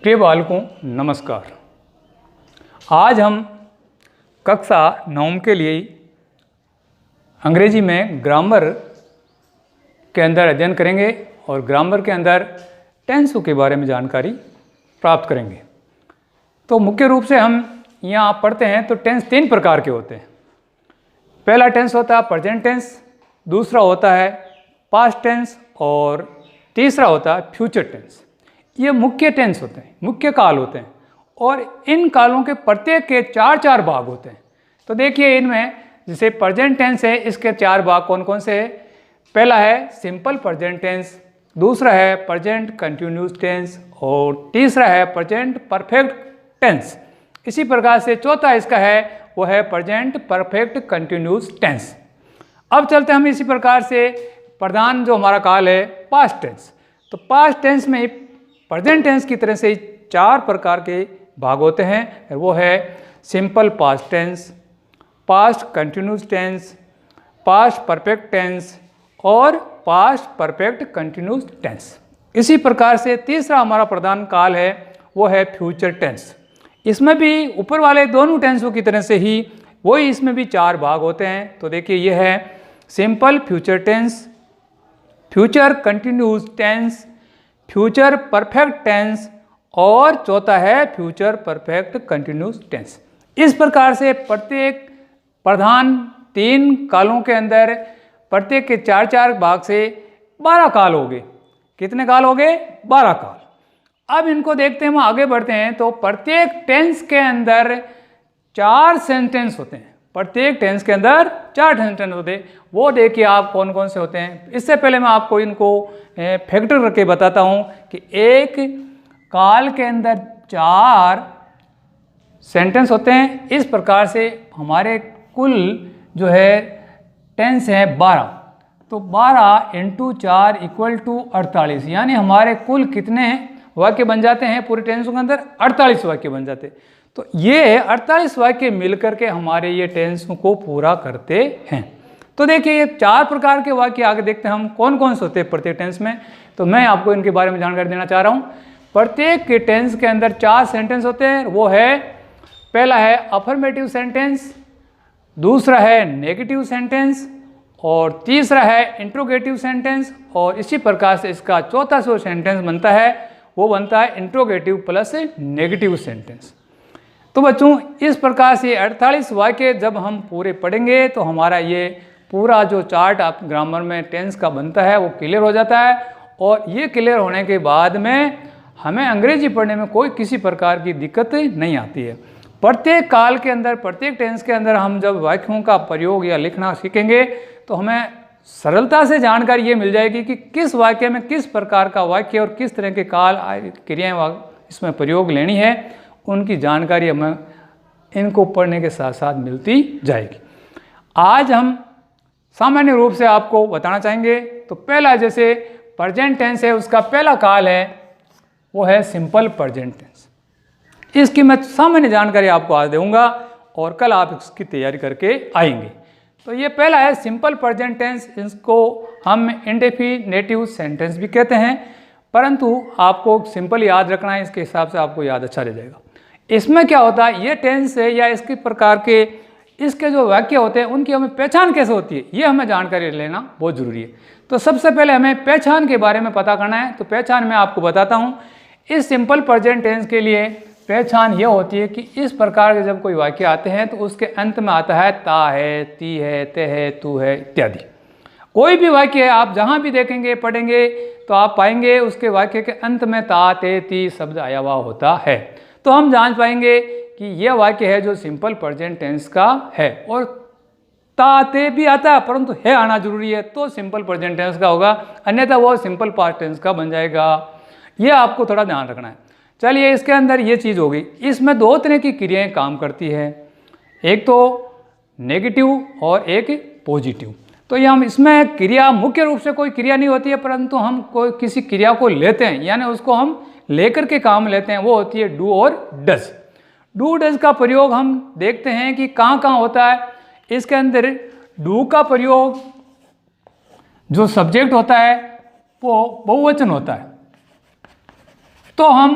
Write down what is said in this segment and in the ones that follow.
प्रिय बालकों नमस्कार। आज हम कक्षा 9 के लिए अंग्रेजी में ग्रामर के अंदर अध्ययन करेंगे और ग्रामर के अंदर टेंसों के बारे में जानकारी प्राप्त करेंगे। तो मुख्य रूप से हम यहाँ पढ़ते हैं तो टेंस 3 प्रकार के होते हैं। पहला टेंस होता है प्रेजेंट टेंस, दूसरा होता है पास्ट टेंस और तीसरा होता है फ्यूचर टेंस। ये मुख्य टेंस होते हैं, मुख्य काल होते हैं और इन कालों के प्रत्येक के 4 भाग होते हैं। तो देखिए इनमें जैसे प्रेजेंट टेंस है, इसके 4 भाग कौन कौन से हैं। पहला है सिंपल प्रेजेंट टेंस, दूसरा है प्रेजेंट कंटिन्यूस टेंस और तीसरा है प्रेजेंट परफेक्ट टेंस। इसी प्रकार से चौथा इसका है वो है प्रेजेंट परफेक्ट कंटिन्यूस टेंस। अब चलते हैं हम इसी प्रकार से प्रधान जो हमारा काल है पास्ट टेंस। तो पास्ट टेंस में प्रेजेंट टेंस की तरह से 4 प्रकार के भाग होते हैं। वो है simple past tense, past continuous tense, past perfect tense और पास्ट परफेक्ट कंटिन्यूस टेंस। इसी प्रकार से तीसरा हमारा प्रधान काल है वो है फ्यूचर टेंस। इसमें भी ऊपर वाले दोनों टेंसों की तरह से ही वही इसमें भी 4 भाग होते हैं। तो देखिए ये है simple future tense, future continuous tense, future perfect tense और चौथा है फ्यूचर परफेक्ट कंटिन्यूस टेंस। इस प्रकार से प्रत्येक प्रधान 3 कालों के अंदर प्रत्येक के 4 भाग से 12 काल हो गए। कितने काल हो गए? 12 काल। अब इनको देखते हैं, हम आगे बढ़ते हैं। तो प्रत्येक टेंस के अंदर 4 सेंटेंस होते हैं। प्रत्येक टेंस के अंदर 4 सेंटेंस होते हैं। वो देखिए आप कौन कौन से होते हैं। इससे पहले मैं आपको इनको फैक्टर करके बताता हूँ कि एक काल के अंदर 4 सेंटेंस होते हैं। इस प्रकार से हमारे कुल जो है टेंस है 12। तो 12 × 4 = 48, यानी हमारे कुल कितने वाक्य बन जाते हैं पूरे टेंसों के अंदर? 48 वाक्य बन जाते हैं। तो ये 48 वाक्य मिलकर के हमारे ये टेंस को पूरा करते हैं। तो देखिए ये 4 प्रकार के वाक्य आगे देखते हैं हम कौन कौन से होते हैं प्रत्येक टेंस में। तो मैं आपको इनके बारे में जानकारी देना चाह रहा हूँ। प्रत्येक के टेंस के अंदर 4 सेंटेंस होते हैं। वो है पहला है अफर्मेटिव सेंटेंस, दूसरा है नेगेटिव सेंटेंस और तीसरा है इंट्रोगेटिव सेंटेंस। और इसी प्रकार से इसका चौथा जो सेंटेंस बनता है वो बनता है इंट्रोगेटिव प्लस नेगेटिव सेंटेंस। तो बच्चों इस प्रकार से 48 वाक्य जब हम पूरे पढ़ेंगे तो हमारा ये पूरा जो चार्ट आप ग्रामर में टेंस का बनता है वो क्लियर हो जाता है। और ये क्लियर होने के बाद में हमें अंग्रेजी पढ़ने में कोई किसी प्रकार की दिक्कत नहीं आती है। प्रत्येक काल के अंदर प्रत्येक टेंस के अंदर हम जब वाक्यों का प्रयोग या लिखना सीखेंगे तो हमें सरलता से जानकारी ये मिल जाएगी कि किस वाक्य में किस प्रकार का वाक्य और किस तरह के काल क्रियाएं इसमें प्रयोग लेनी है, उनकी जानकारी हमें इनको पढ़ने के साथ साथ मिलती जाएगी। आज हम सामान्य रूप से आपको बताना चाहेंगे। तो पहला जैसे प्रेजेंट टेंस है, उसका पहला काल है वो है सिंपल प्रेजेंट टेंस। इसकी मैं सामान्य जानकारी आपको आज दूंगा और कल आप इसकी तैयारी करके आएंगे। तो ये पहला है सिंपल प्रेजेंट टेंस। इसको हम इंडेफिनेटिव सेंटेंस भी कहते हैं, परंतु आपको सिंपल याद रखना है, इसके हिसाब से आपको याद अच्छा रह जाएगा। इसमें क्या होता है, ये टेंस है या इसके प्रकार के इसके जो वाक्य होते हैं उनकी हमें पहचान कैसे होती है, ये हमें जानकारी लेना बहुत ज़रूरी है। तो सबसे पहले हमें पहचान के बारे में पता करना है। तो पहचान मैं आपको बताता हूँ। इस सिंपल प्रेजेंट टेंस के लिए पहचान ये होती है कि इस प्रकार के जब कोई वाक्य आते हैं तो उसके अंत में आता है ता है, ती है, ते है, तू है इत्यादि। कोई भी वाक्य है आप जहाँ भी देखेंगे पढ़ेंगे तो आप पाएंगे उसके वाक्य के अंत में ता, ते, ती शब्द आया हुआ होता है। तो हम जान पाएंगे कि यह वाक्य है जो सिंपल प्रेजेंट टेंस का है। और ता, ते भी आता है परंतु है आना जरूरी है तो सिंपल प्रेजेंट टेंस का होगा, अन्यथा वो सिंपल पास्ट टेंस का बन जाएगा। ये आपको थोड़ा ध्यान रखना है। चलिए इसके अंदर ये चीज़ होगी। इसमें 2 तरह की क्रियाएं काम करती है, एक तो नेगेटिव और एक पॉजिटिव। तो ये हम इसमें क्रिया मुख्य रूप से कोई क्रिया नहीं होती है, परंतु हम कोई किसी क्रिया को लेते हैं यानी उसको हम लेकर के काम लेते हैं, वो होती है डू और डज। डू डज का प्रयोग हम देखते हैं कि कहाँ कहाँ होता है। इसके अंदर डू का प्रयोग जो सब्जेक्ट होता है वो बहुवचन होता है। तो हम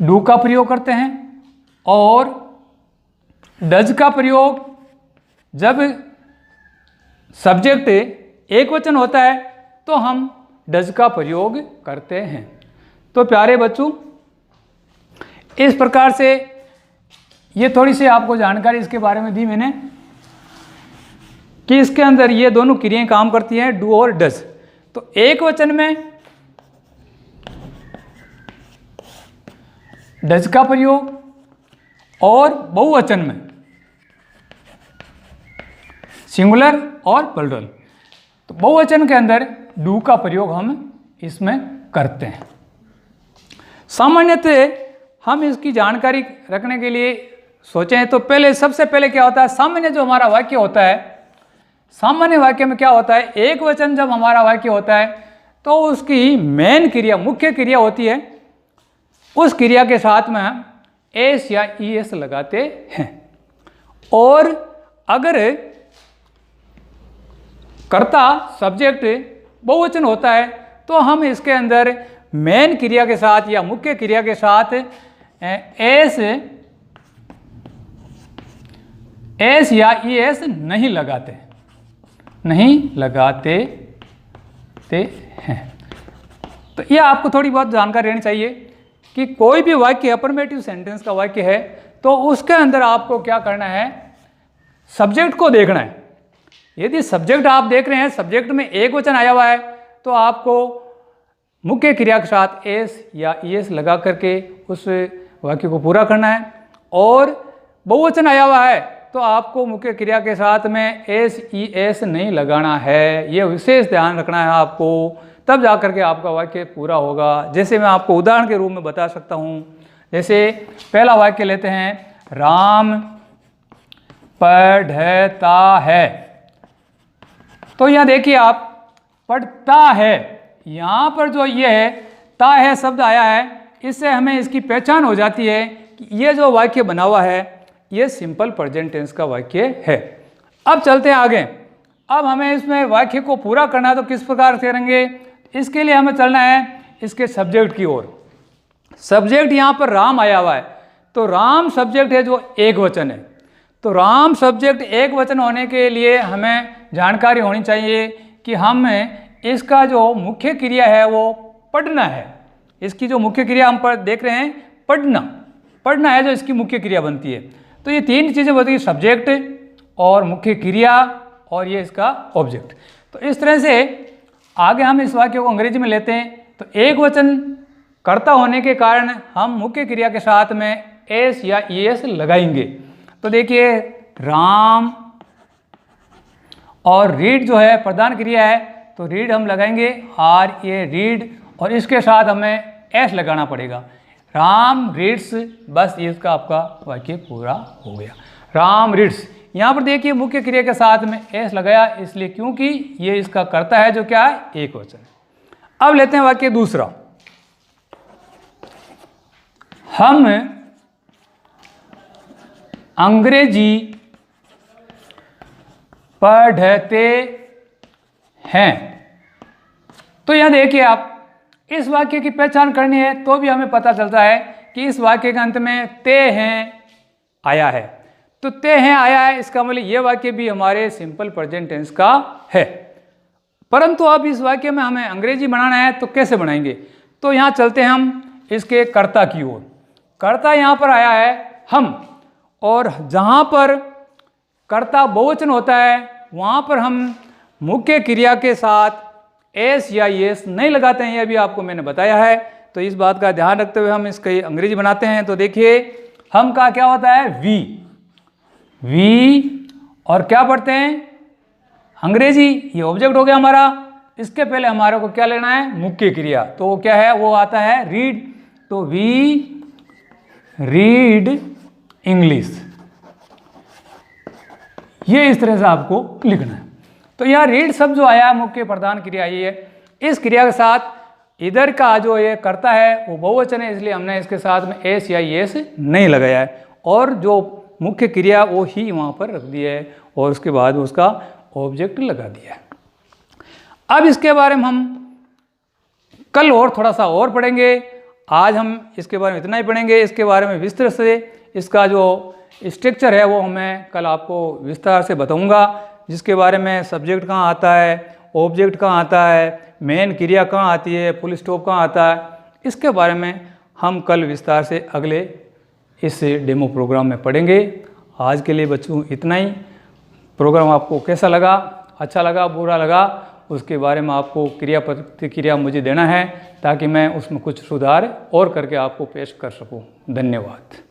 डू का प्रयोग करते हैं, और डज का प्रयोग जब सब्जेक्ट एक वचन होता है तो हम डज का प्रयोग करते हैं। तो प्यारे बच्चों, इस प्रकार से ये थोड़ी सी आपको जानकारी इसके बारे में दी मैंने कि इसके अंदर ये दोनों क्रियाएं काम करती हैं, डू और डज। तो एक वचन में डज का प्रयोग और बहुवचन में सिंगुलर और प्लूरल। तो बहुवचन के अंदर डू का प्रयोग हम इसमें करते हैं। सामान्यतः हम इसकी जानकारी रखने के लिए सोचें तो पहले सबसे पहले क्या होता है, सामान्य जो हमारा वाक्य होता है, सामान्य वाक्य में क्या होता है, एक वचन जब हमारा वाक्य होता है तो उसकी मेन क्रिया, मुख्य क्रिया होती है, उस क्रिया के साथ में हम एस या ई एस लगाते हैं। और अगर कर्ता सब्जेक्ट बहुवचन होता है तो हम इसके अंदर मेन क्रिया के साथ या मुख्य क्रिया के साथ एस या ई एस नहीं लगाते हैं। तो यह आपको थोड़ी बहुत जानकारी रहनी चाहिए कि कोई भी वाक्य अफर्मेटिव सेंटेंस का वाक्य है तो उसके अंदर आपको क्या करना है, सब्जेक्ट को देखना है। यदि सब्जेक्ट आप देख रहे हैं, सब्जेक्ट में एक वचन आया हुआ है तो आपको मुख्य क्रिया के साथ एस या ई एस लगा करके उस वाक्य को पूरा करना है। और बहुवचन आया हुआ है तो आपको मुख्य क्रिया के साथ में एस ई एस नहीं लगाना है। यह विशेष ध्यान रखना है आपको, तब जा करके आपका वाक्य पूरा होगा। जैसे मैं आपको उदाहरण के रूप में बता सकता हूँ। जैसे पहला वाक्य लेते हैं, राम पढ़ता है। तो यहाँ देखिए आप, पढ़ता है, यहाँ पर जो ये है ता है शब्द आया है, इससे हमें इसकी पहचान हो जाती है कि ये जो वाक्य बना हुआ है ये सिंपल प्रेजेंट टेंस का वाक्य है। अब चलते हैं आगे। अब हमें इसमें वाक्य को पूरा करना है तो किस प्रकार से करेंगे, इसके लिए हमें चलना है इसके सब्जेक्ट की ओर। सब्जेक्ट यहाँ पर राम आया हुआ है तो राम सब्जेक्ट है जो एक वचन है। तो राम सब्जेक्ट एक वचन होने के लिए हमें जानकारी होनी चाहिए कि हम इसका जो मुख्य क्रिया है वो पढ़ना है। इसकी जो मुख्य क्रिया हम पर देख रहे हैं, पढ़ना है जो इसकी मुख्य क्रिया बनती है। तो ये तीन चीज़ें बनती है, सब्जेक्ट और मुख्य क्रिया और ये इसका ऑब्जेक्ट। तो इस तरह से आगे हम इस वाक्य को अंग्रेजी में लेते हैं। तो एक वचन कर्ता होने के कारण हम मुख्य क्रिया के साथ में एस या ई एस लगाएंगे। तो देखिए राम और रीड जो है प्रधान क्रिया है तो रीड हम लगाएंगे आर ए रीड, और इसके साथ हमें एस लगाना पड़ेगा। राम रीड्स, बस इसका आपका वाक्य पूरा हो गया। राम रीड्स, यहाँ पर देखिए मुख्य क्रिया के साथ में एस लगाया इसलिए क्योंकि ये इसका कर्ता है जो क्या है, एक वचन। अब लेते हैं वाक्य दूसरा, हम अंग्रेजी पढ़ते हैं। तो यहां देखिए आप, इस वाक्य की पहचान करनी है तो भी हमें पता चलता है कि इस वाक्य के अंत में ते हैं आया है। तो ते हैं आया है, इसका मतलब ये वाक्य भी हमारे सिंपल प्रेजेंट टेंस का है। परंतु अब इस वाक्य में हमें अंग्रेजी बनाना है तो कैसे बनाएंगे, तो यहाँ चलते हैं हम इसके कर्ता की ओर। कर्ता यहाँ पर आया है हम, और जहाँ पर कर्ता बहुवचन होता है वहाँ पर हम मुख्य क्रिया के साथ एस या एस नहीं लगाते हैं, यह भी आपको मैंने बताया है। तो इस बात का ध्यान रखते हुए हम इसकी अंग्रेजी बनाते हैं। तो देखिए हम का क्या होता है, वी, और क्या पढ़ते हैं अंग्रेजी, ये ऑब्जेक्ट हो गया हमारा। इसके पहले हमारे को क्या लेना है, मुख्य क्रिया, तो वो क्या है, वो आता है रीड। तो वी रीड इंग्लिश, ये इस तरह से आपको लिखना है। तो यह रीड शब्द जो आया मुख्य प्रधान क्रिया ये है, इस क्रिया के साथ इधर का जो ये करता है वो बहुवचन है, इसलिए हमने इसके साथ में एस या एस नहीं लगाया है, और जो मुख्य क्रिया वो ही वहाँ पर रख दिया है और उसके बाद उसका ऑब्जेक्ट लगा दिया है। अब इसके बारे में हम कल और थोड़ा सा और पढ़ेंगे। आज हम इसके बारे में इतना ही पढ़ेंगे। इसके बारे में विस्तृत से इसका जो स्ट्रक्चर है वो मैं कल आपको विस्तार से बताऊंगा, जिसके बारे में सब्जेक्ट कहाँ आता है, ऑब्जेक्ट कहाँ आता है, मेन क्रिया कहाँ आती है, फुल स्टॉप कहाँ आता है। इसके बारे में हम कल विस्तार से अगले इस डेमो प्रोग्राम में पढ़ेंगे। आज के लिए बच्चों इतना ही। प्रोग्राम आपको कैसा लगा, अच्छा लगा, बुरा लगा, उसके बारे में आपको क्रिया प्रतिक्रिया मुझे देना है, ताकि मैं उसमें कुछ सुधार और करके आपको पेश कर सकूं। धन्यवाद।